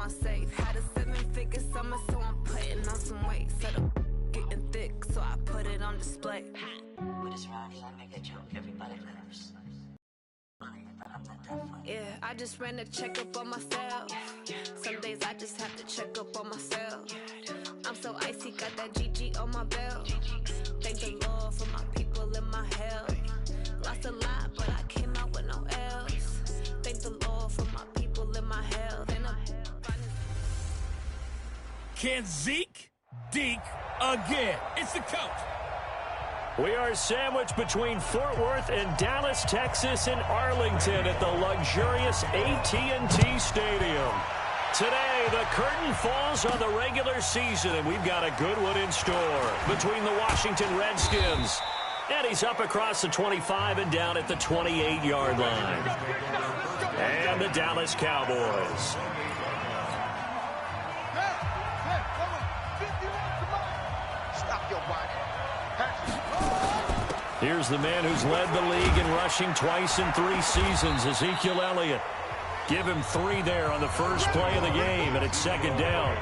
my safe. Had a 7-figure summer, so I'm putting on some weight. Said I'm getting thick, so I put it on display. With his rhymes, I make a joke. Everybody laughs. But I'm not that funny. Yeah, I just ran a checkup on myself. Some days I just have to check up on myself. I'm so icy, got that GG on my belt. Thank the Lord for my people in my health. Lost a lot, but I came out with no else. Thank the Lord for my people in my health. Can Zeke deke again? It's the coach. We are sandwiched between Fort Worth and Dallas, Texas, and Arlington at the luxurious AT&T Stadium. Today, the curtain falls on the regular season, and we've got a good one in store between the Washington Redskins. And he's up across the 25 and down at the 28-yard line. And the Dallas Cowboys. Here's the man who's led the league in rushing twice in 3 seasons, Ezekiel Elliott. Give him 3 there on the first play of the game, and it's second down.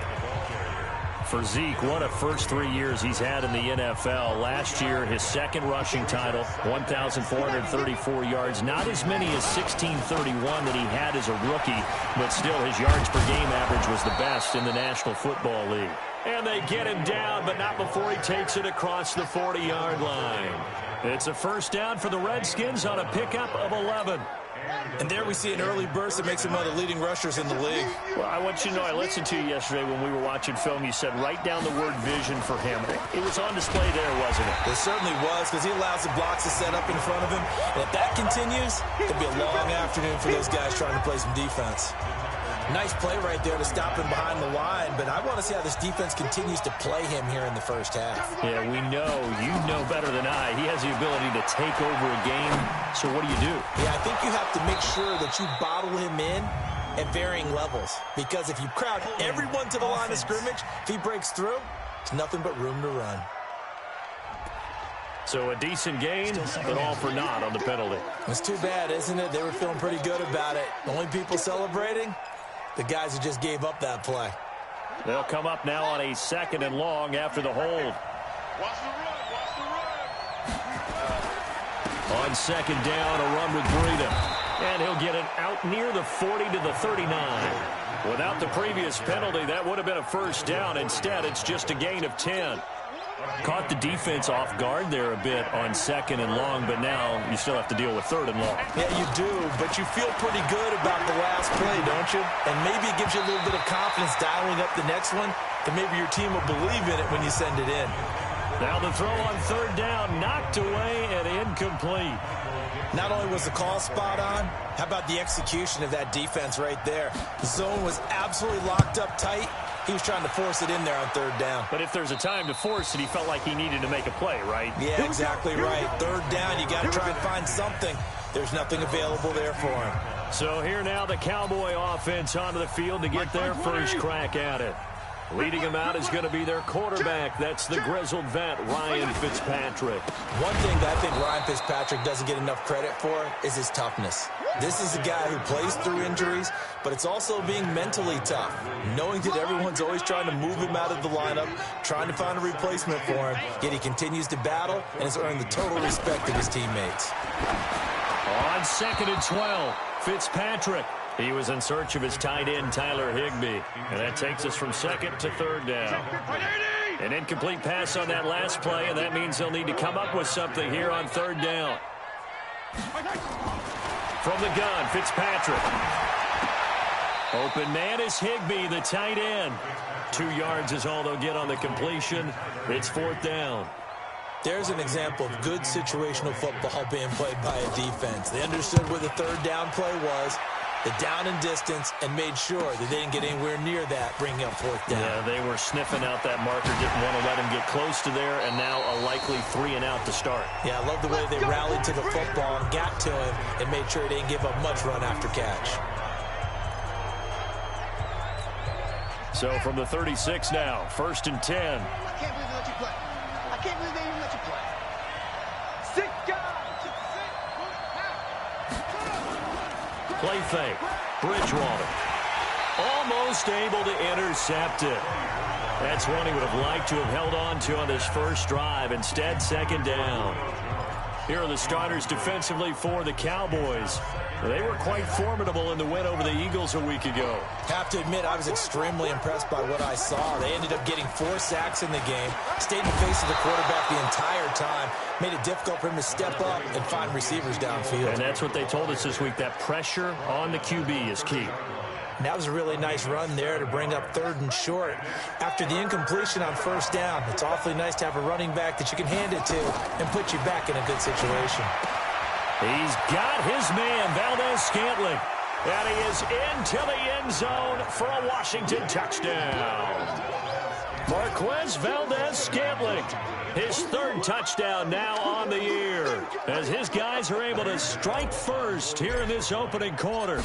For Zeke, what a first 3 years he's had in the NFL. Last year, his second rushing title, 1,434 yards. Not as many as 1,631 that he had as a rookie, but still his yards per game average was the best in the National Football League. And they get him down, but not before he takes it across the 40-yard line. It's a first down for the Redskins on a pickup of 11. And there we see an early burst that makes him one of the leading rushers in the league. Well, I want you to know, I listened to you yesterday when we were watching film. You said write down the word vision for him. It was on display there, wasn't it? It certainly was, because he allows the blocks to set up in front of him. And if that continues, it'll be a long afternoon for those guys trying to play some defense. Nice play right there to stop him behind the line, but I want to see how this defense continues to play him here in the first half. Yeah, we know. You know better than I. He has the ability to take over a game, so what do? Yeah, I think you have to make sure that you bottle him in at varying levels, because if you crowd everyone to the line of scrimmage, if he breaks through, it's nothing but room to run. So a decent gain, but all for naught on the penalty. It's too bad, isn't it? They were feeling pretty good about it. The only people celebrating, the guys who just gave up that play. They'll come up now on a second and long after the hold. Watch the run, watch the run. On second down, a run with Breida. And he'll get it out near the 40 to the 39. Without the previous penalty, that would have been a first down. Instead, it's just a gain of 10. Caught the defense off guard there a bit on second and long, but now you still have to deal with third and long. Yeah, you do, but you feel pretty good about the last play, don't you? And maybe it gives you a little bit of confidence dialing up the next one, that maybe your team will believe in it when you send it in. Now the throw on third down, knocked away and incomplete. Not only was the call spot on, how about the execution of that defense right there? The zone was absolutely locked up tight. He was trying to force it in there on third down. But if there's a time to force it, he felt like he needed to make a play, right? Yeah, exactly right. Third down, you got to try and find something. There's nothing available there for him. So here now the Cowboy offense onto the field to get their first crack at it. Leading him out is going to be their quarterback. That's the grizzled vet, Ryan Fitzpatrick. One thing that I think Ryan Fitzpatrick doesn't get enough credit for is his toughness. This is a guy who plays through injuries, but it's also being mentally tough, knowing that everyone's always trying to move him out of the lineup, trying to find a replacement for him, yet he continues to battle and has earned the total respect of his teammates. On second and 12, Fitzpatrick. He was in search of his tight end, Tyler Higbee. And that takes us from second to third down. An incomplete pass on that last play, and that means they'll need to come up with something here on third down. From the gun, Fitzpatrick. Open man is Higbee, the tight end. 2 yards is all they'll get on the completion. It's fourth down. There's an example of good situational football being played by a defense. They understood where the third down play was, the down and distance, and made sure that they didn't get anywhere near that, bringing up fourth down. Yeah, they were sniffing out that marker, didn't want to let him get close to there, and now a likely 3 and out to start. Yeah, I love the way they rallied to the football and got to him and made sure he didn't give up much run after catch. So from the 36 now, first and 10. I can't believe they let you play. I can't believe they even let you play. Sit down. Play fake. Bridgewater. All almost able to intercept it. That's one he would have liked to have held on to on this first drive. Instead, second down. Here are the starters defensively for the Cowboys. They were quite formidable in the win over the Eagles a week ago. Have to admit, I was extremely impressed by what I saw. They ended up getting 4 sacks in the game, stayed in the face of the quarterback the entire time, made it difficult for him to step up and find receivers downfield. And that's what they told us this week, that pressure on the QB is key. And that was a really nice run there to bring up 3rd and short. After the incompletion on first down, it's awfully nice to have a running back that you can hand it to and put you back in a good situation. He's got his man, Valdez-Scantling. And he is into the end zone for a Washington touchdown. Marquez Valdez-Scantling, his 3rd touchdown now on the year, as his guys are able to strike first here in this opening quarter.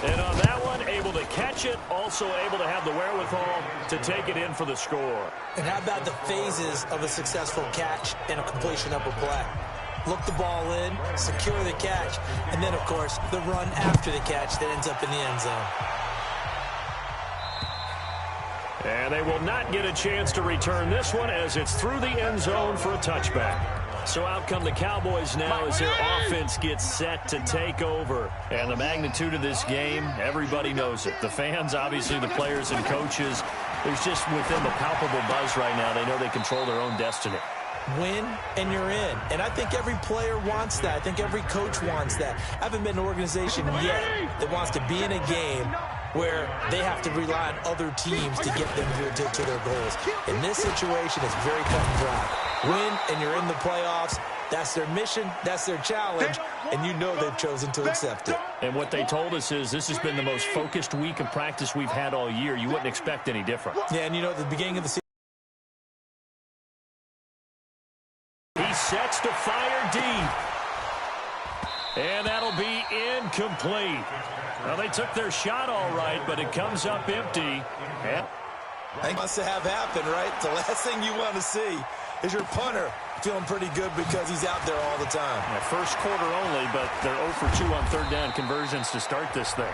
And on that one, able to catch it, also able to have the wherewithal to take it in for the score. And how about the phases of a successful catch and a completion of a play? Look the ball in, secure the catch, and then, of course, the run after the catch that ends up in the end zone. And they will not get a chance to return this one as it's through the end zone for a touchback. So out come the Cowboys now as their offense gets set to take over. And the magnitude of this game, everybody knows it. The fans, obviously the players and coaches, there's just within the palpable buzz right now. They know they control their own destiny. Win, and you're in. And I think every player wants that. I think every coach wants that. I haven't been an organization yet that wants to be in a game where they have to rely on other teams to get them to their goals. In this situation, it's very cut and dry. Win, and you're in the playoffs. That's their mission. That's their challenge. And you know they've chosen to accept it. And what they told us is this has been the most focused week of practice we've had all year. You wouldn't expect any different. Yeah, and you know, at the beginning of the season, he sets to fire deep. And that'll be incomplete. Well, they took their shot all right, but it comes up empty. Yeah. That must have happened, right? The last thing you want to see is your punter feeling pretty good because he's out there all the time. Yeah, first quarter only, but they're 0 for 2 on 3rd down conversions to start this thing.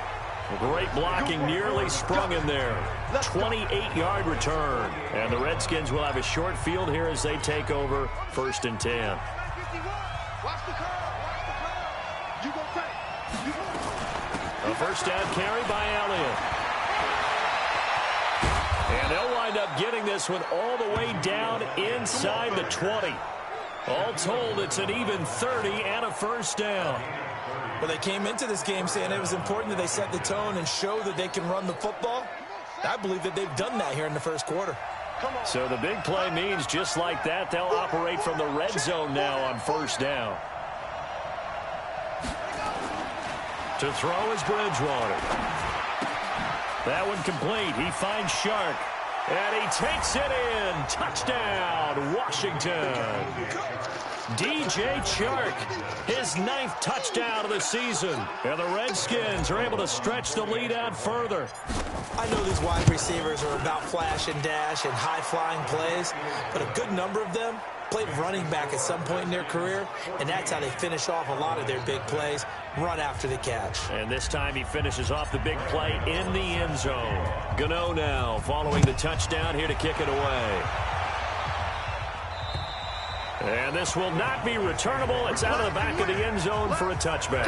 Great blocking, nearly sprung in there. 28-yard return. And the Redskins will have a short field here as they take over 1st and 10. A first down carry by Elliott. And they'll wind up getting this one all the way down inside the 20. All told, it's an even 30 and a first down. Well, they came into this game saying it was important that they set the tone and show that they can run the football. I believe that they've done that here in the first quarter. So the big play means just like that, they'll operate from the red zone now on first down. To throw is Bridgewater. That one complete. He finds Shark. And he takes it in. Touchdown, Washington. DJ Chark, his 9th touchdown of the season. And the Redskins are able to stretch the lead out further. I know these wide receivers are about flash and dash and high-flying plays, but a good number of them played running back at some point in their career, and that's how they finish off a lot of their big plays, run after the catch. And this time he finishes off the big play in the end zone. Gano now following the touchdown here to kick it away. And this will not be returnable. It's out of the back of the end zone for a touchback.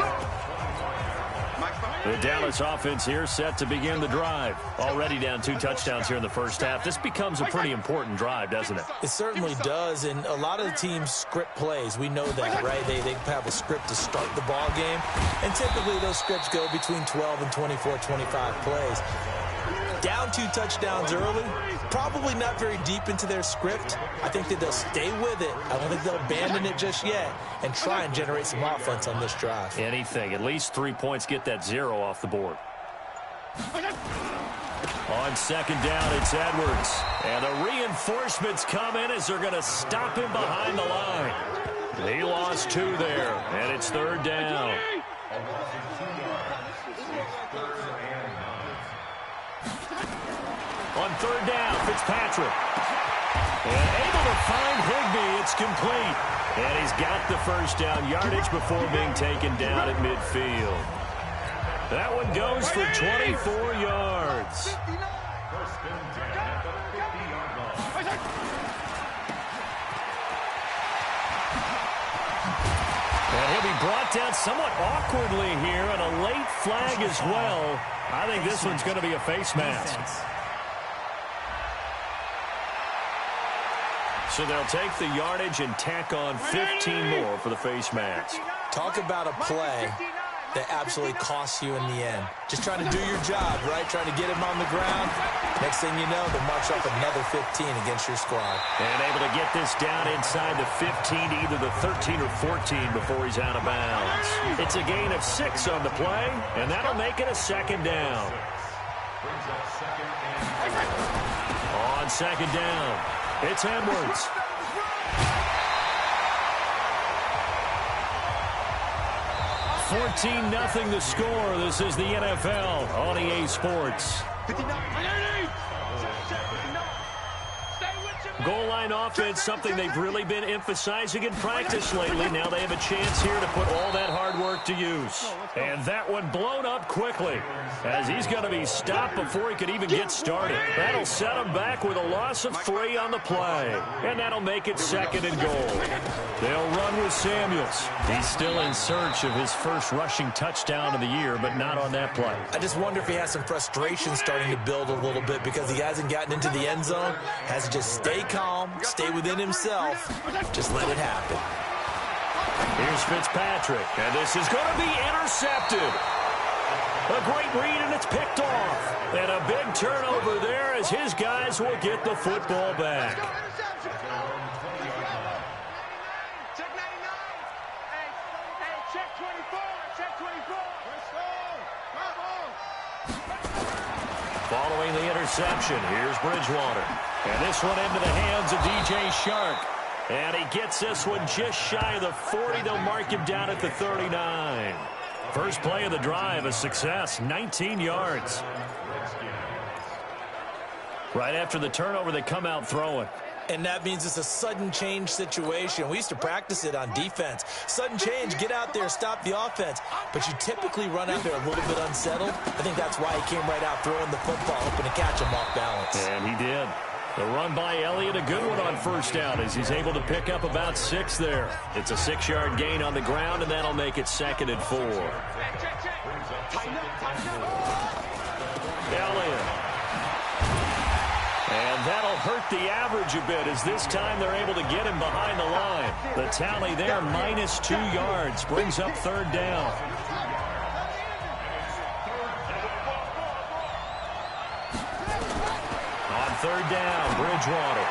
The Dallas offense here set to begin the drive. Already down 2 touchdowns here in the first half. This becomes a pretty important drive, doesn't it? It certainly does, and a lot of the teams script plays. We know that, right? They have a script to start the ball game, and typically those scripts go between 12 and 24, 25 plays. Down 2 touchdowns early, probably not very deep into their script. I think that they'll stay with it. I don't think they'll abandon it just yet and try and generate some offense on this drive. Anything. At least 3 points, get that 0 off the board. On second down, it's Edwards. And the reinforcements come in as they're going to stop him behind the line. He lost 2 there, and it's 3rd down. On 3rd down, Fitzpatrick. And able to find Higbee. It's complete. And he's got the first down yardage before being taken down at midfield. That one goes for 24 yards. brought down somewhat awkwardly here, and a late flag as well. I think this one's going to be a face mask. So they'll take the yardage and tack on 15 more for the face mask. Talk about a play that absolutely costs you in the end. Just trying to do your job, right? Trying to get him on the ground. Next thing you know, they'll march off another 15 against your squad. And able to get this down inside the 15, either the 13 or 14 before he's out of bounds. It's a gain of 6 on the play, and that'll make it a second down. On second down, it's Edwards. 14-0 the score. This is the NFL on EA Sports. Goal line offense, something they've really been emphasizing in practice lately. Now they have a chance here to put all that hard work to use. And that one blown up quickly as he's going to be stopped before he could even get started. That'll set him back with a loss of 3 on the play. And that'll make it second and goal. They'll run with Samuels. He's still in search of his first rushing touchdown of the year, but not on that play. I just wonder if he has some frustration starting to build a little bit because he hasn't gotten into the end zone. Has to just stay calm, stay within himself, just let it happen. Here's Fitzpatrick, and this is going to be intercepted. A great read, and it's picked off. And a big turnover there as his guys will get the football back. Check 99. Hey, check 24. Check 24. Following the interception, here's Bridgewater. And this one into the hands of DJ Shark. And he gets this one just shy of the 40. They'll mark him down at the 39. First play of the drive, a success, 19 yards. Right after the turnover, they come out throwing. And that means it's a sudden change situation. We used to practice it on defense. Sudden change, get out there, stop the offense. But you typically run out there a little bit unsettled. I think that's why he came right out throwing the football, hoping to catch him off balance. And he did. The run by Elliott, a good one on first down as he's able to pick up about 6 there. It's a 6-yard gain on the ground, and that'll make it second and 4. Elliott. And that'll hurt the average a bit as this time they're able to get him behind the line. The tally there, minus 2 yards, brings up third down. On third down, Bridgewater.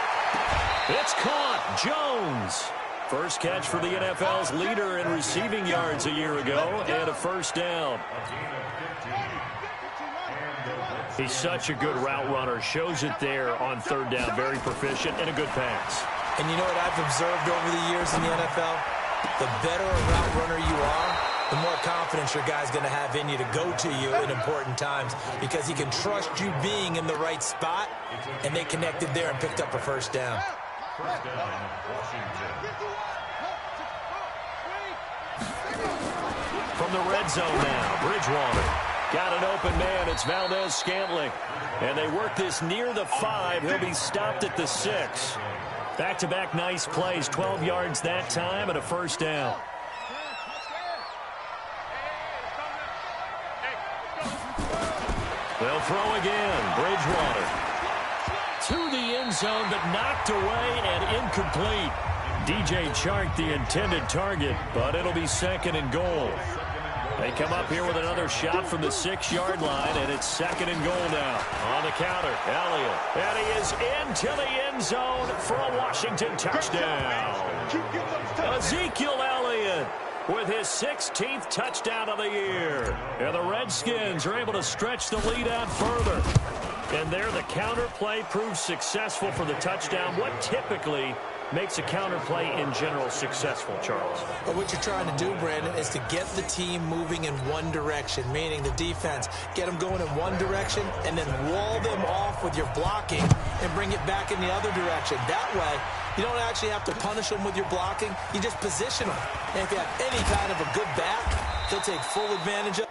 It's caught. Jones. First catch for the NFL's leader in receiving yards a year ago, and a first down. He's such a good route runner. Shows it there on third down. Very proficient and a good pass. And you know what I've observed over the years in the NFL? The better a route runner you are, the more confidence your guy's going to have in you to go to you in important times because he can trust you being in the right spot, and they connected there and picked up a first down. From the red zone now, Bridgewater. Got an open man. It's Valdez-Scantling. And they work this near the 5. He'll be stopped at the 6. Back-to-back nice plays. 12 yards that time and a first down. They'll throw again. Bridgewater. To the end zone, but knocked away and incomplete. DJ Chark, the intended target, but it'll be second and goal. They come up here with another shot from the 6-yard line, and it's second and goal now. On the counter, Elliott. And he is into the end zone for a Washington touchdown. Ezekiel Elliott with his 16th touchdown of the year. And the Redskins are able to stretch the lead out further. And there the counter play proves successful for the touchdown. What typically makes a counter play in general successful, Charles? But what you're trying to do, Brandon, is to get the team moving in one direction, meaning the defense, get them going in one direction and then wall them off with your blocking and bring it back in the other direction. That way, you don't actually have to punish them with your blocking. You just position them. And if you have any kind of a good back, they'll take full advantage of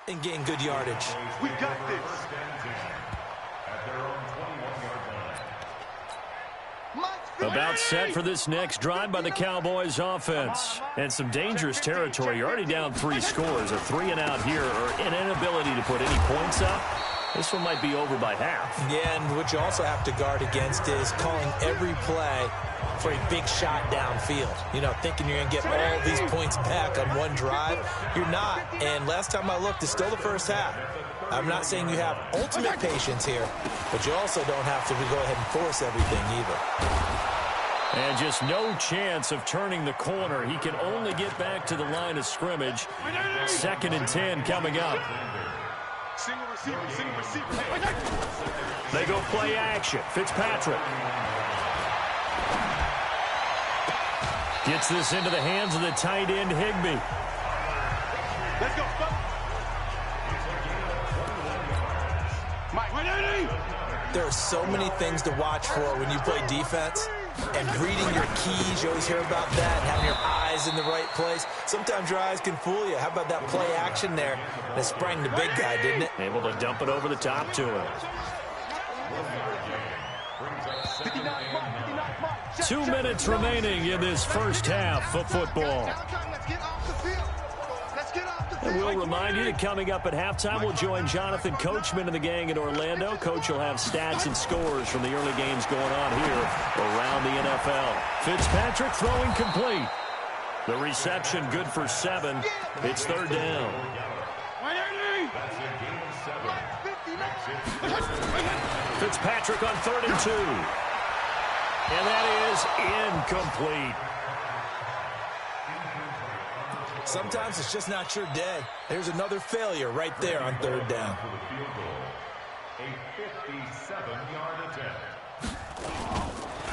And gain good yardage. We got this. About set for this next drive by the Cowboys offense. And some dangerous territory. You're already down 3 scores. A 3-and-out here or an inability to put any points up. This one might be over by half. Yeah, and what you also have to guard against is calling every play for a big shot downfield. You know, thinking you're going to get all these points back on one drive. You're not. And last time I looked, it's still the first half. I'm not saying you have ultimate patience here, but you also don't have to go ahead and force everything either. And just no chance of turning the corner. He can only get back to the line of scrimmage. 2nd and 10 coming up. Single receiver. They go play action. Fitzpatrick gets this into the hands of the tight end, Higbee. Let's go. There are so many things to watch for when you play defense. And reading your keys, you always hear about that. Having your eyes in the right place. Sometimes your eyes can fool you. How about that play action there? That sprang the big guy, didn't it? Able to dump it over the top to him. 2 minutes remaining in this first half of football. And we'll remind you that coming up at halftime, we'll join Jonathan Coachman and the gang in Orlando. Coach will have stats and scores from the early games going on here around the NFL. Fitzpatrick throwing complete. The reception good for 7. It's 3rd down. Fitzpatrick on 3rd and 2. And that is incomplete. Sometimes it's just not your day. There's another failure right there on 3rd down.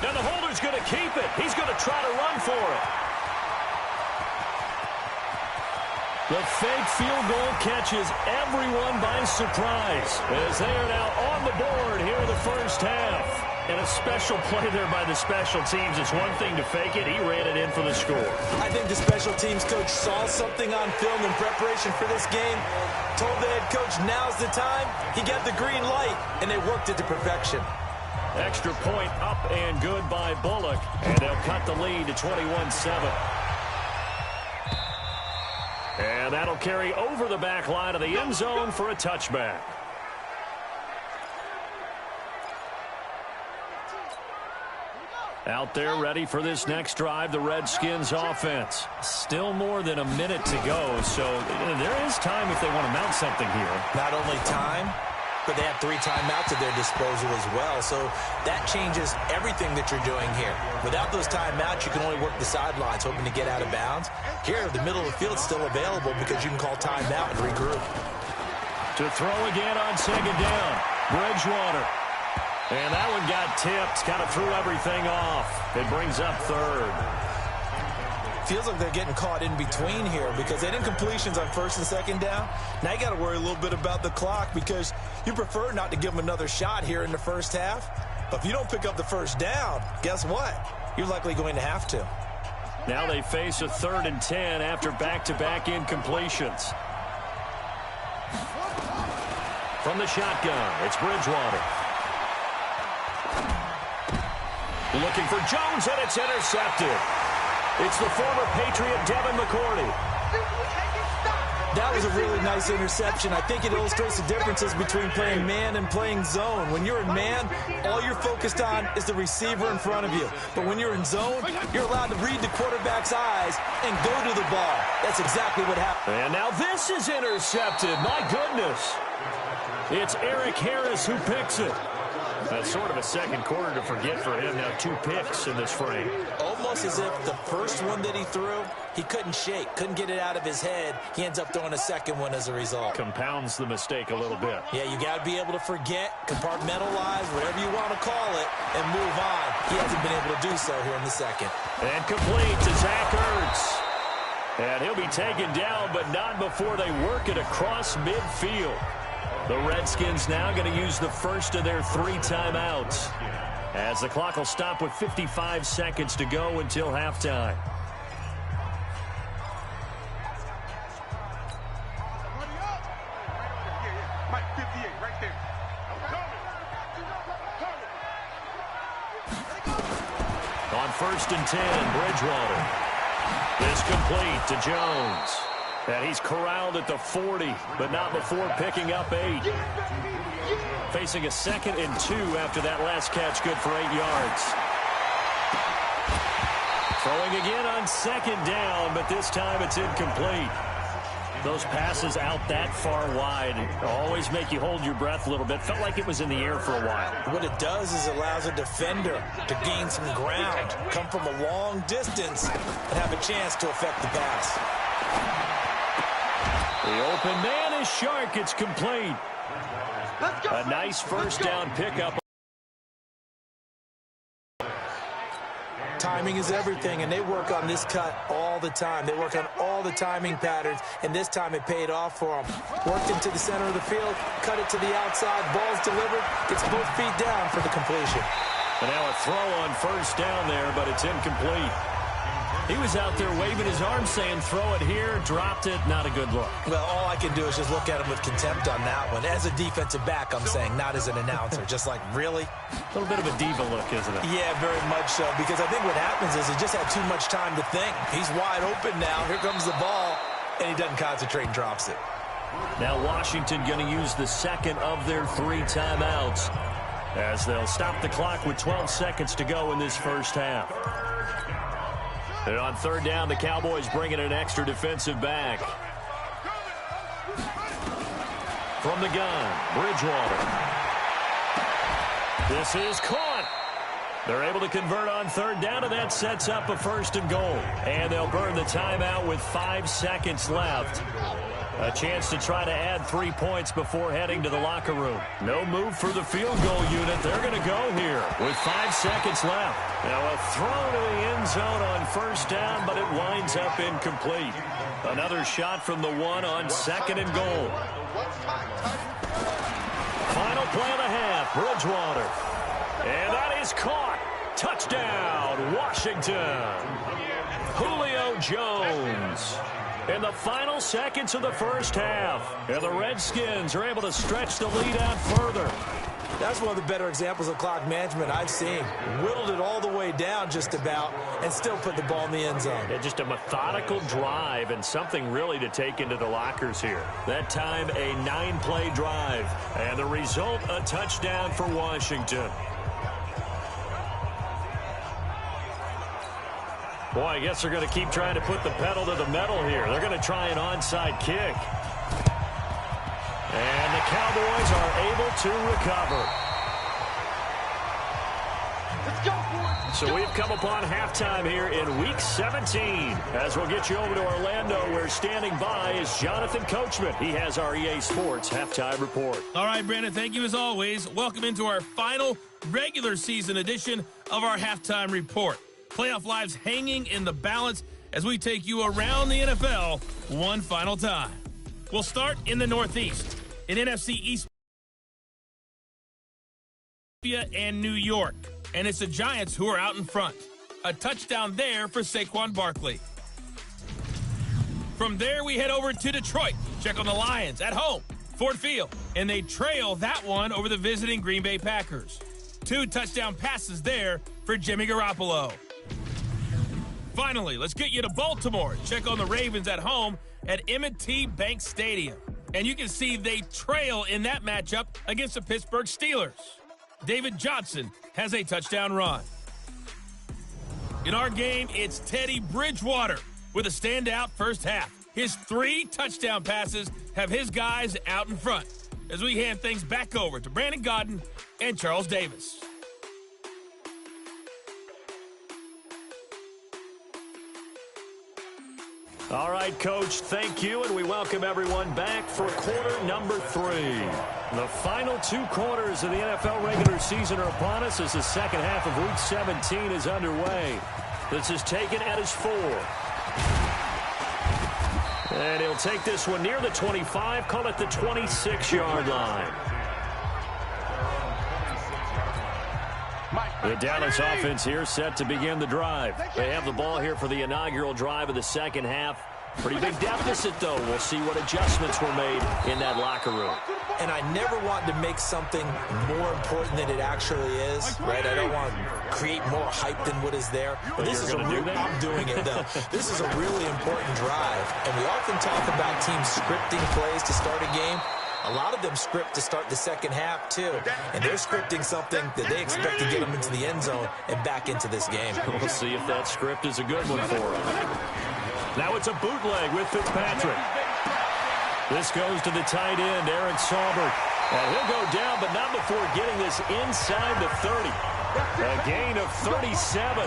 Now the holder's going to keep it. He's going to try to run for it. The fake field goal catches everyone by surprise as they are now on the board here in the first half. And a special play there by the special teams. It's one thing to fake it. He ran it in for the score. I think the special teams coach saw something on film in preparation for this game, told the head coach now's the time. He got the green light, and they worked it to perfection. Extra point up and good by Bullock. And they'll cut the lead to 21-7. And that'll carry over the back line of the end zone for a touchback. Out there ready for this next drive, the Redskins offense. Still more than a minute to go, so there is time if they want to mount something here. Not only time, but they have 3 timeouts at their disposal as well, so that changes everything that you're doing here. Without those timeouts, you can only work the sidelines, hoping to get out of bounds. Here, the middle of the field is still available because you can call timeout and regroup. To throw again on 2nd down, Bridgewater. And that one got tipped, kind of threw everything off. It brings up 3rd. Feels like they're getting caught in between here because they didn't completions on 1st and 2nd down. Now you got to worry a little bit about the clock because you prefer not to give them another shot here in the first half. But if you don't pick up the 1st down, guess what? You're likely going to have to. Now they face a 3rd and 10 after back-to-back incompletions. From the shotgun, it's Bridgewater. Looking for Jones, and it's intercepted. It's the former Patriot, Devin McCourty. That was a really nice interception. I think it illustrates the differences between playing man and playing zone. When you're in man, all you're focused on is the receiver in front of you. But when you're in zone, you're allowed to read the quarterback's eyes and go to the ball. That's exactly what happened. And now this is intercepted. My goodness. It's Eric Harris who picks it. That's sort of a second quarter to forget for him. Now 2 picks in this frame. Almost as if the first one that he threw, he couldn't shake, couldn't get it out of his head. He ends up throwing a second one as a result. Compounds the mistake a little bit. Yeah, you got to be able to forget, compartmentalize, whatever you want to call it, and move on. He hasn't been able to do so here in the second. And complete to Zach Ertz. And he'll be taken down, but not before they work it across midfield. The Redskins now going to use the first of their 3 timeouts, as the clock will stop with 55 seconds to go until halftime. On 1st and 10, Bridgewater. This complete to Jones. And he's corralled at the 40, but not before picking up 8. Facing a 2nd and 2 after that last catch, good for 8 yards. Throwing again on 2nd down, but this time it's incomplete. Those passes out that far wide always make you hold your breath a little bit. Felt like it was in the air for a while. What it does is it allows a defender to gain some ground, come from a long distance, and have a chance to affect the pass. The open man is Shark. It's complete. A nice first down pickup. Timing is everything, and they work on this cut all the time. They work on all the timing patterns, and this time it paid off for them. Worked into the center of the field, cut it to the outside, ball's delivered, gets both feet down for the completion. And now a throw on 1st down there, but it's incomplete. He was out there waving his arm saying, throw it here, dropped it, not a good look. Well, all I can do is just look at him with contempt on that one. As a defensive back, I'm saying, not as an announcer. Just like, really? A little bit of a diva look, isn't it? Yeah, very much so, because I think what happens is he just had too much time to think. He's wide open now. Here comes the ball, and he doesn't concentrate and drops it. Now Washington going to use the 2nd of their 3 timeouts as they'll stop the clock with 12 seconds to go in this first half. And on 3rd down, the Cowboys bring in an extra defensive back. From the gun, Bridgewater. This is caught. They're able to convert on 3rd down, and that sets up a 1st and goal. And they'll burn the timeout with 5 seconds left. A chance to try to add 3 points before heading to the locker room. No move for the field goal unit. They're going to go here with 5 seconds left. Now a throw to the end zone on 1st down, but it winds up incomplete. Another shot from the 1 on 2nd and goal. Final play of the half, Bridgewater. And that is caught. Touchdown, Washington. Julio Jones. In the final seconds of the first half. And the Redskins are able to stretch the lead out further. That's one of the better examples of clock management I've seen. Whittled it all the way down just about and still put the ball in the end zone. Yeah, just a methodical drive and something really to take into the lockers here. That time a 9-play drive. And the result, a touchdown for Washington. Boy, I guess they're going to keep trying to put the pedal to the metal here. They're going to try an onside kick. And the Cowboys are able to recover. Let's go, boys. So we've come upon halftime here in Week 17. As we'll get you over to Orlando, where standing by is Jonathan Coachman. He has our EA Sports Halftime Report. All right, Brandon, thank you as always. Welcome into our final regular season edition of our Halftime Report. Playoff lives hanging in the balance as we take you around the NFL one final time. We'll start in the Northeast, in NFC East and New York. And it's the Giants who are out in front. A touchdown there for Saquon Barkley. From there, we head over to Detroit. Check on the Lions at home, Ford Field. And they trail that one over the visiting Green Bay Packers. 2 touchdown passes there for Jimmy Garoppolo. Finally, let's get you to Baltimore. Check on the Ravens at home at M&T Bank Stadium. And you can see they trail in that matchup against the Pittsburgh Steelers. David Johnson has a touchdown run. In our game, it's Teddy Bridgewater with a standout first half. His 3 touchdown passes have his guys out in front as we hand things back over to Brandon Godden and Charles Davis. All right, Coach, thank you, and we welcome everyone back for quarter number 3. The final 2 quarters of the NFL regular season are upon us as the second half of Week 17 is underway. This is taken at his 4. And he'll take this one near the 25, call it the 26-yard line. The Dallas offense here set to begin the drive. They have the ball here for the inaugural drive of the second half. Pretty big deficit, though. We'll see what adjustments were made in that locker room. And I never want to make something more important than it actually is, right? I don't want to create more hype than what is there. But this is I'm doing it, though. This is a really important drive. And we often talk about teams scripting plays to start a game. A lot of them script to start the second half, too. And they're scripting something that they expect to get them into the end zone and back into this game. We'll see if that script is a good one for them. Now it's a bootleg with Fitzpatrick. This goes to the tight end, Aaron Saubert. And he'll go down, but not before getting this inside the 30. A gain of 37.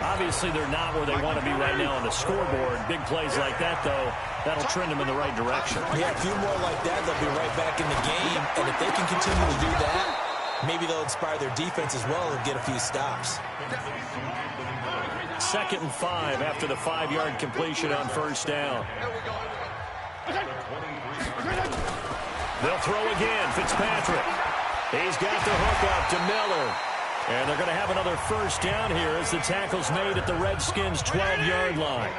Obviously, they're not where they want to be right now on the scoreboard. Big plays like that, though, that'll trend them in the right direction. Yeah, a few more like that, they'll be right back in the game. And if they can continue to do that, maybe they'll inspire their defense as well and get a few stops. 2nd and 5 after the 5-yard completion on first down. They'll throw again. Fitzpatrick. He's got the hook up to Miller. And they're going to have another first down here as the tackle's made at the Redskins' 12-yard line.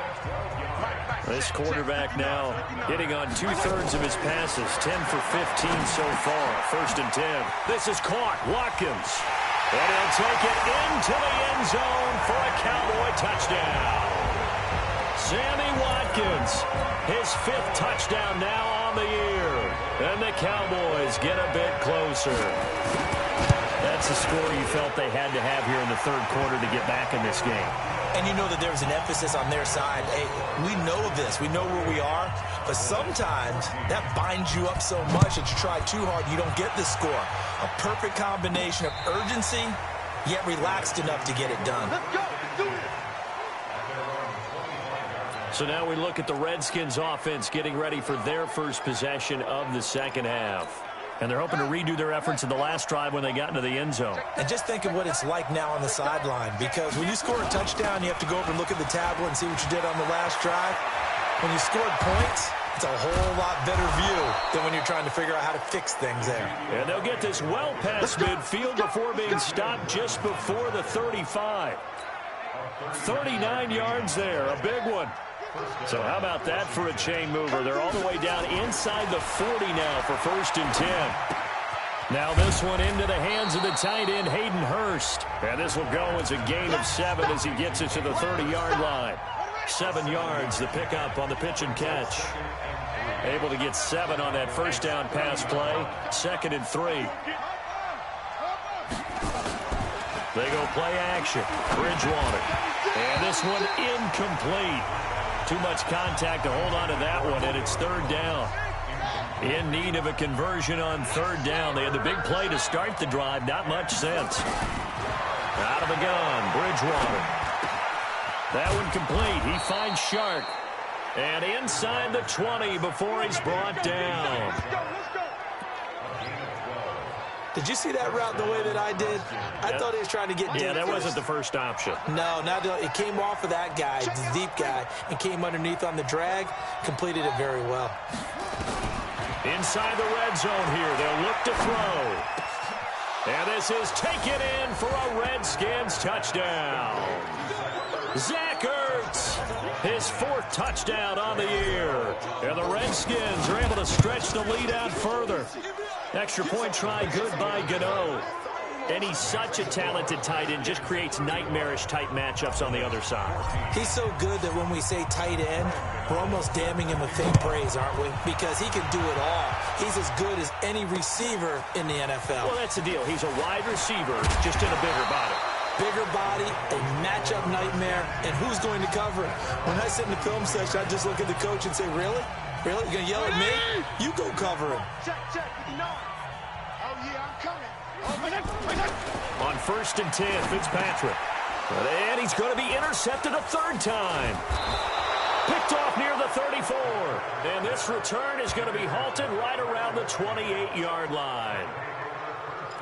This quarterback now hitting on 2/3 of his passes, 10 for 15 so far. 1st and 10. This is caught. Watkins. And he'll take it into the end zone for a Cowboy touchdown. Sammy Watkins, his 5th touchdown now on the year. And the Cowboys get a bit closer. That's the score you felt they had to have here in the 3rd quarter to get back in this game. And you know that there's an emphasis on their side. Hey, we know this. We know where we are. But sometimes that binds you up so much that you try too hard, you don't get the score. A perfect combination of urgency, yet relaxed enough to get it done. Let's go. Do it. So now we look at the Redskins offense getting ready for their first possession of the second half. And they're hoping to redo their efforts in the last drive when they got into the end zone. And just think of what it's like now on the sideline, because when you score a touchdown, you have to go over and look at the tablet and see what you did on the last drive. When you scored points, it's a whole lot better view than when you're trying to figure out how to fix things there. And they'll get this well past midfield before being stopped just before the 35. 39 yards there, a big one. So how about that for a chain mover? They're all the way down inside the 40 now for 1st and 10. Now this one into the hands of the tight end, Hayden Hurst. And this will go as a gain of 7 as he gets it to the 30-yard line. 7 yards, the pickup on the pitch and catch. Able to get 7 on that first down pass play. 2nd and 3. They go play action. Bridgewater. And this one incomplete. Too much contact to hold on to that one, and it's 3rd down. In need of a conversion on 3rd down. They had the big play to start the drive. Not much sense. Out of the gun, Bridgewater. That one complete. He finds Shark. And inside the 20 before he's brought down. Did you see that route the way that I did? I thought he was trying to get deep. Yeah, that wasn't the first option. No, it came off of that guy, the deep guy, and came underneath on the drag. Completed it very well. Inside the red zone here, they'll look to throw. And this is taken in for a Redskins touchdown. Zach Ertz, his 4th touchdown on the year. And the Redskins are able to stretch the lead out further. Extra point try, good by Gano. And he's such a talented tight end, just creates nightmarish-type matchups on the other side. He's so good that when we say tight end, we're almost damning him with faint praise, aren't we? Because he can do it all. He's as good as any receiver in the NFL. Well, that's the deal. He's a wide receiver, just in a bigger body. Bigger body, a matchup nightmare, and who's going to cover it? When I sit in the film session, I just look at the coach and say, really? Really? You're going to yell at me? You go cover him. Check, 59. Oh, yeah, I'm coming. On 1st and 10, Fitzpatrick. And he's going to be intercepted a 3rd time. Picked off near the 34. And this return is going to be halted right around the 28-yard line.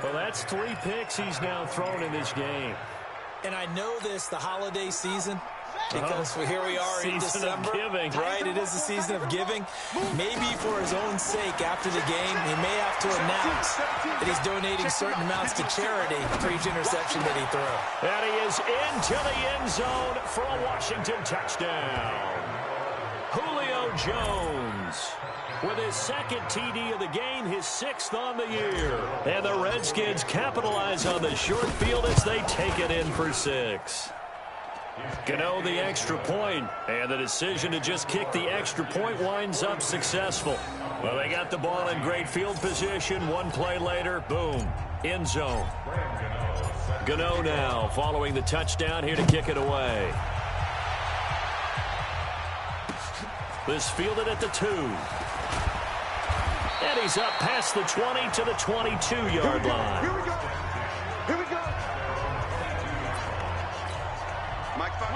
Well, that's 3 picks he's now thrown in this game. And I know this, the holiday season, because here we are in December. Of giving. Right, it is the season of giving. Maybe for his own sake after the game, he may have to announce that he's donating certain amounts to charity for each interception that he threw. And he is into the end zone for a Washington touchdown. Julio Jones with his second TD of the game, his 6th on the year. And the Redskins capitalize on the short field as they take it in for 6. Gano the extra point, and the decision to just kick the extra point winds up successful. Well, they got the ball in great field position. One play later, boom, end zone. Gano now following the touchdown here to kick it away. This fielded at the 2. And he's up past the 20 to the 22-yard line. Here we go. Here we go.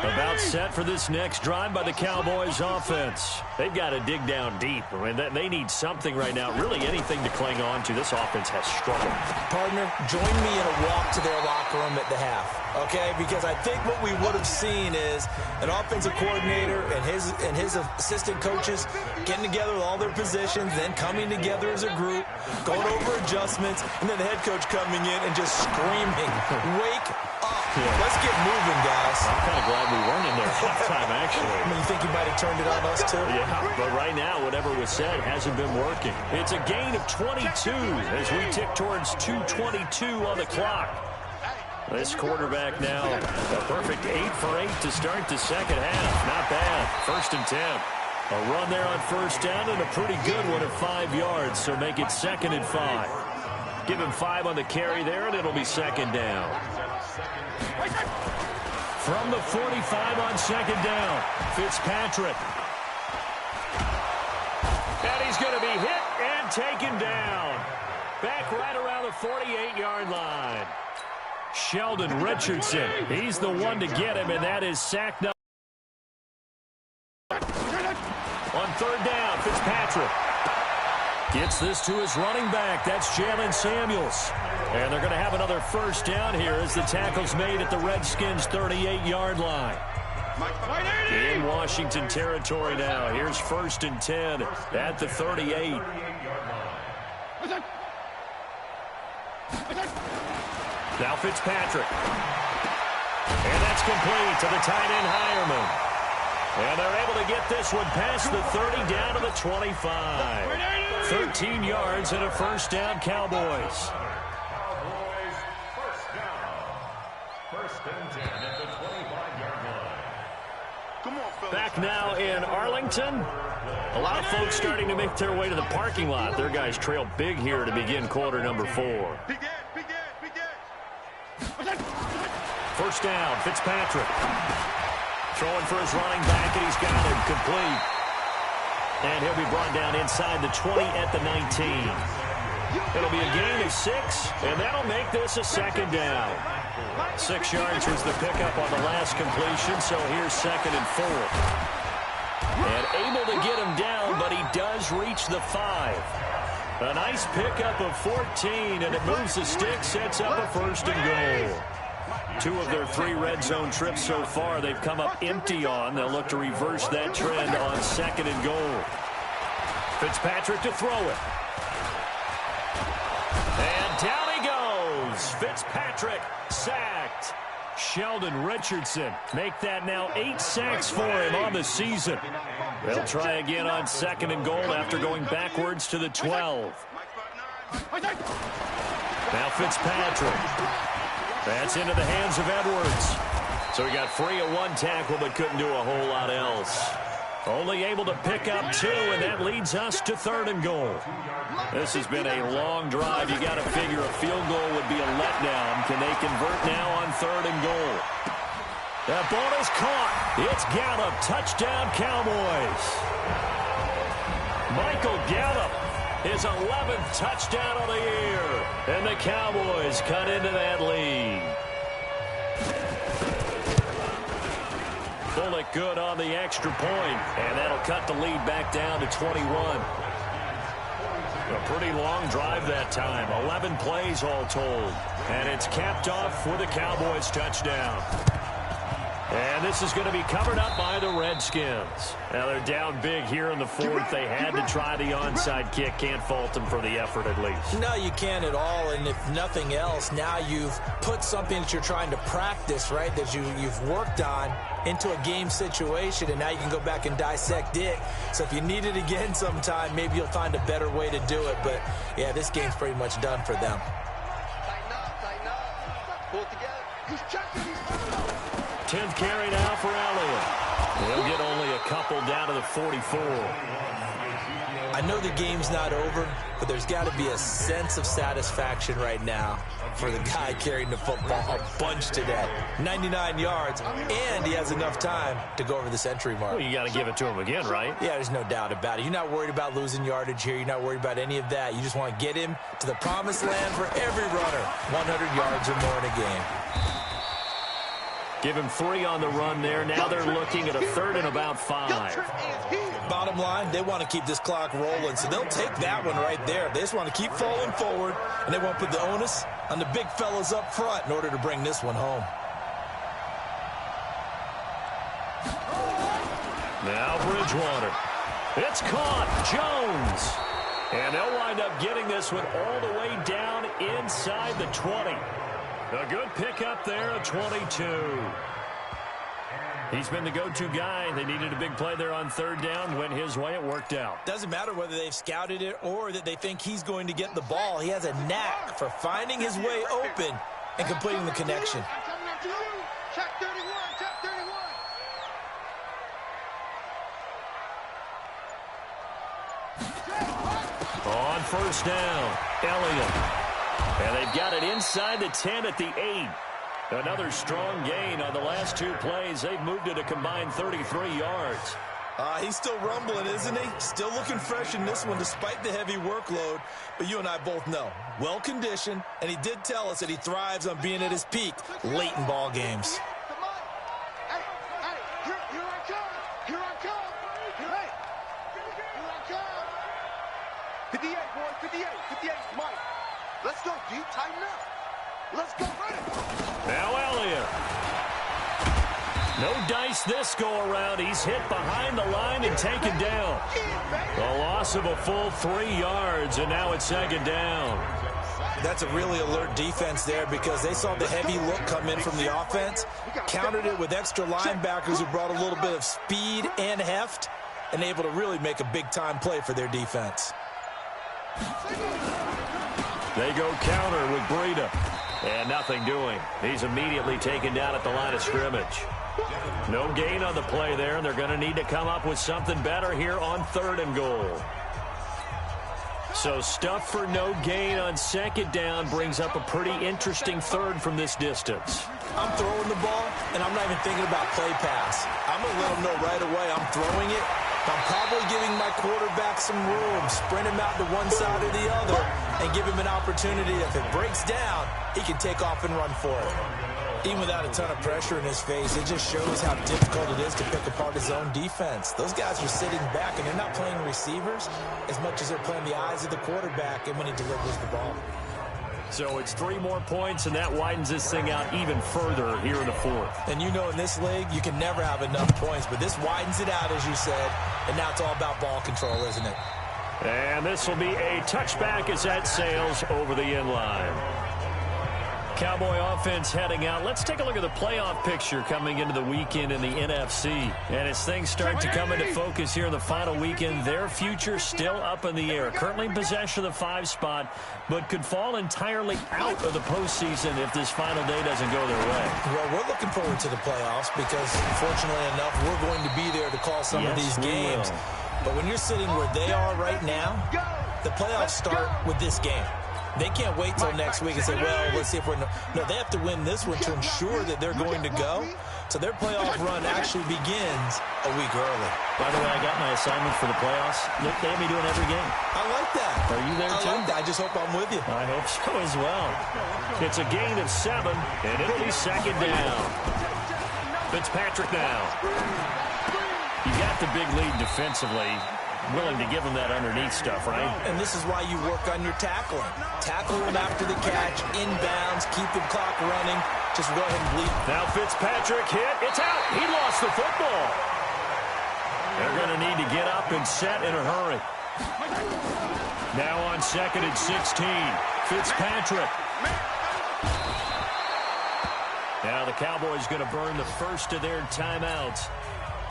About set for this next drive by the Cowboys offense. They've got to dig down deep. I mean, they need something right now, really anything to cling on to. This offense has struggled. Partner, join me in a walk to their locker room at the half, okay? Because I think what we would have seen is an offensive coordinator and his assistant coaches getting together with all their positions, then coming together as a group, going over adjustments, and then the head coach coming in and just screaming, "Wake up. Let's get moving, guys." I'm kind of glad we weren't in there halftime, actually. I mean, you think he might have turned it on us, too? Yeah, but right now, whatever was said hasn't been working. It's a gain of 22 as we tick towards 2:22 on the clock. This quarterback now, a perfect 8 for 8 to start the second half. Not bad. 1st and 10. A run there on 1st down and a pretty good one at 5 yards, so make it 2nd and 5. Give him 5 on the carry there, and it'll be 2nd down. From the 45 on 2nd down, Fitzpatrick. And he's going to be hit and taken down. Back right around the 48-yard line. Sheldon Richardson, he's the one to get him, and that is sack number. On 3rd down, Fitzpatrick gets this to his running back. That's Jalen Samuels. And they're going to have another 1st down here as the tackle's made at the Redskins' 38-yard line. In Washington territory now. Here's 1st and 10 at the 38. Now Fitzpatrick. And that's complete to the tight end Hireman. And they're able to get this one past the 30 down to the 25. 13 yards and a 1st down, Cowboys. Back now in Arlington. A lot of folks starting to make their way to the parking lot. Their guys trail big here to begin quarter number 4. 1st down, Fitzpatrick. Throwing for his running back, and he's got him complete. And he'll be brought down inside the 20 at the 19. It'll be a gain of 6, and that'll make this a 2nd down. 6 yards was the pickup on the last completion, so here's 2nd and 4. And able to get him down, but he does reach the 5. A nice pickup of 14, and it moves the stick, sets up a 1st and goal. 2 of their 3 red zone trips so far they've come up empty on. They'll look to reverse that trend on 2nd and goal. Fitzpatrick to throw it. And down he goes. Fitzpatrick sacked. Sheldon Richardson make that now 8 sacks for him on the season. They'll try again on 2nd and goal after going backwards to the 12. Now Fitzpatrick. That's into the hands of Edwards. So he got free of 1 tackle but couldn't do a whole lot else. Only able to pick up 2, and that leads us to 3rd and goal. This has been a long drive. You got to figure a field goal would be a letdown. Can they convert now on 3rd and goal? That ball is caught. It's Gallup. Touchdown, Cowboys. Michael Gallup, his 11th touchdown of the year. And the Cowboys cut into that lead. Bullock good on the extra point, and that'll cut the lead back down to 21. A pretty long drive that time, 11 plays all told. And it's capped off with a Cowboys touchdown. And this is going to be covered up by the Redskins. Now they're down big here in the fourth. They had to try the onside kick. Can't fault them for the effort at least. No, you can't at all. And if nothing else, now you've put something that you're trying to practice, right, that you've worked on into a game situation, and now you can go back and dissect it. So if you need it again sometime, maybe you'll find a better way to do it. But, yeah, this game's pretty much done for them. Tighten up. Pull it together. He's checking. 10th carry now for Elliott. He'll get only a couple down to the 44. I know the game's not over, but there's got to be a sense of satisfaction right now for the guy carrying the football a bunch today. 99 yards, and he has enough time to go over the century mark. Well, you got to give it to him again, right? Yeah, there's no doubt about it. You're not worried about losing yardage here. You're not worried about any of that. You just want to get him to the promised land for every runner. 100 yards or more in a game. Give him 3 on the run there. Now they're looking at a 3rd and about 5. Bottom line, they want to keep this clock rolling, so they'll take that one right there. They just want to keep falling forward, and they want to put the onus on the big fellas up front in order to bring this one home. Now Bridgewater. It's caught. Jones. And they'll wind up getting this one all the way down inside the 20. A good pickup there at 22. He's been the go-to guy. They needed a big play there on 3rd down. Went his way. It worked out. Doesn't matter whether they've scouted it or that they think he's going to get the ball. He has a knack for finding his way open and completing the connection. Check 31. Check 31. On 1st down, Elliott. And they've got it inside the 10 at the 8. Another strong gain on the last 2 plays. They've moved it a combined 33 yards. He's still rumbling, isn't he? Still looking fresh in this one despite the heavy workload. But you and I both know, well-conditioned, and he did tell us that he thrives on being at his peak late in ball games. Come on. Hey, here I come. Here I come. Here I come. 58, boys, 58. 58, Mike. Let's go, D. Tighten up. Let's go, ready. Now Elliott. No dice this go-around. He's hit behind the line and taken down. A loss of a full 3 yards, and now it's 2nd down. That's a really alert defense there because they saw the heavy look come in from the offense, countered it with extra linebackers who brought a little bit of speed and heft, and able to really make a big-time play for their defense. They go counter with Breida. And nothing doing. He's immediately taken down at the line of scrimmage. No gain on the play there, and they're going to need to come up with something better here on 3rd and goal. So stuff for no gain on 2nd down brings up a pretty interesting 3rd from this distance. I'm throwing the ball, and I'm not even thinking about play pass. I'm going to let them know right away I'm throwing it. I'm probably giving my quarterback some room, sprint him out to one side or the other, and give him an opportunity. If it breaks down, he can take off and run for it. Even without a ton of pressure in his face, it just shows how difficult it is to pick apart his own defense. Those guys are sitting back, and they're not playing receivers as much as they're playing the eyes of the quarterback and when he delivers the ball. So it's 3 more points, and that widens this thing out even further here in the 4th. And you know in this league, you can never have enough points, but this widens it out, as you said, and now it's all about ball control, isn't it? And this will be a touchback as that sails over the end line. Cowboy offense heading out. Let's take a look at the playoff picture coming into the weekend in the NFC. And as things start to come into focus here in the final weekend, their future still up in the air. Currently in possession of the 5 spot, but could fall entirely out of the postseason if this final day doesn't go their way. Well, we're looking forward to the playoffs because, fortunately enough, we're going to be there to call some of these games. But when you're sitting where they are right now, the playoffs start with this game. They can't wait till next week and say, well, let's see if we're... No, they have to win this one to ensure that they're going to go. So their playoff run actually begins a week early. By the way, I got my assignment for the playoffs. They have me doing every game. I like that. Are you there, too? I like that. I just hope I'm with you. I hope so as well. It's a gain of 7, and it'll be 2nd down. Fitzpatrick now. You got the big lead defensively. Willing to give him that underneath stuff, right? And this is why you work on your tackling. Tackle him after the catch, inbounds, keep the clock running. Just go ahead and bleed. Now Fitzpatrick hit. It's out. He lost the football. They're going to need to get up and set in a hurry. Now on 2nd and 16. Fitzpatrick. Now the Cowboys going to burn the first of their timeouts,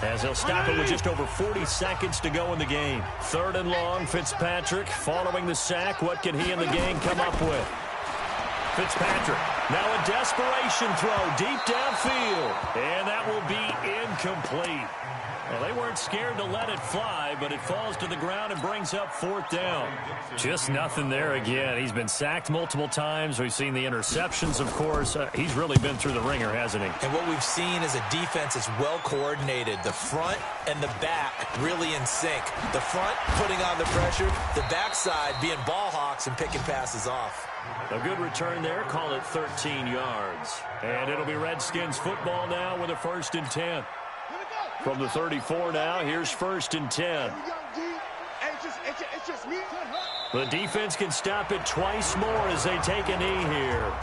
as they'll stop it with just over 40 seconds to go in the game. 3rd and long, Fitzpatrick following the sack. What can he and the gang come up with? Fitzpatrick, now a desperation throw deep downfield, and that will be incomplete. Well, they weren't scared to let it fly, but it falls to the ground and brings up 4th down. Just nothing there again. He's been sacked multiple times. We've seen the interceptions, of course. He's really been through the ringer, hasn't he? And what we've seen is a defense that's well coordinated. The front and the back really in sync. The front putting on the pressure, the backside being ball hawks and picking passes off. A good return there. Call it 13 yards. And it'll be Redskins football now with a 1st and 10. From the 34 now, here's 1st and 10. The defense can stop it twice more as they take a knee here.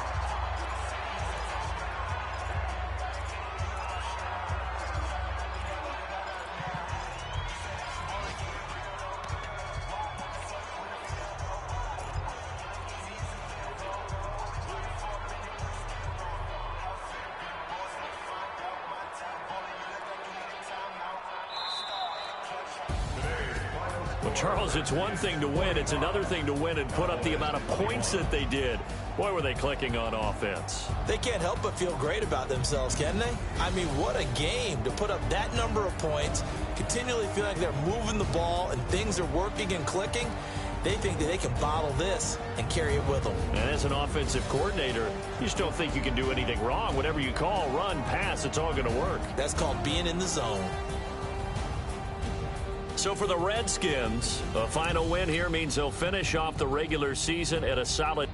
Charles, it's one thing to win. It's another thing to win and put up the amount of points that they did. Boy, were they clicking on offense. They can't help but feel great about themselves, can they? I mean, what a game to put up that number of points, continually feel like they're moving the ball and things are working and clicking. They think that they can bottle this and carry it with them. And as an offensive coordinator, you just don't think you can do anything wrong. Whatever you call, run, pass, it's all going to work. That's called being in the zone. So for the Redskins, a final win here means they'll finish off the regular season at a solid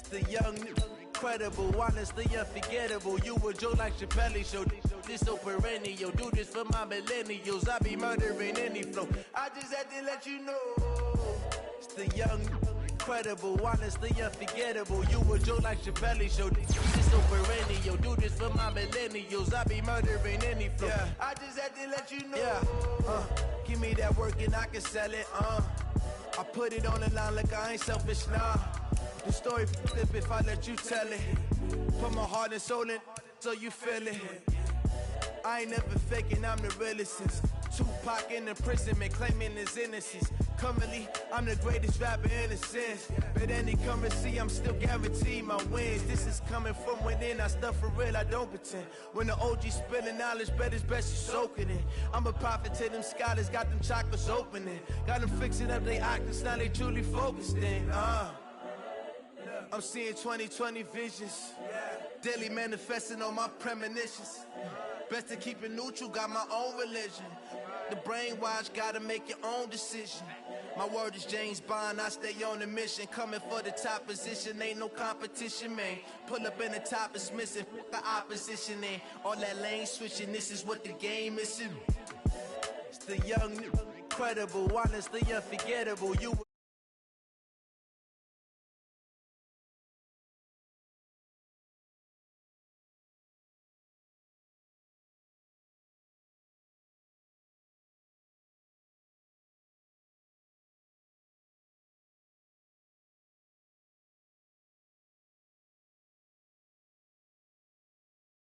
The young, incredible, honestly unforgettable. You a Joe like Chappelle show. This so perennial. Do this for my millennials. I be murdering any flow. I just had to let you know. It's the young, incredible, honestly unforgettable. You a Joe like Chappelle show. This so perennial. Do this for my millennials. I be murdering any flow. Yeah. I just had to let you know. Yeah. Give me that work and I can sell it. I put it on the line like I ain't selfish, nah. The story flip if I let you tell it. Put my heart and soul in so you feel it. I ain't never faking, I'm the realest since Tupac in imprisonment, claiming his innocence. Currently, I'm the greatest rapper in a sense. But any currency, I'm still guaranteed my wins. This is coming from within, I stuff for real, I don't pretend. When the OG spilling knowledge, bet it's best you soak it in. I'm a prophet to them scholars, got them chakras opening. Got them fixing up they octaves, now they truly focused in. I'm seeing 2020 visions. Daily manifesting on my premonitions. Best to keep it neutral, got my own religion. The brainwash, gotta make your own decision. My word is James Bond, I stay on the mission. Coming for the top position, ain't no competition, man. Pull up in the top, it's missing, the opposition in. All that lane switching, this is what the game is. It's the young, incredible, honestly unforgettable. You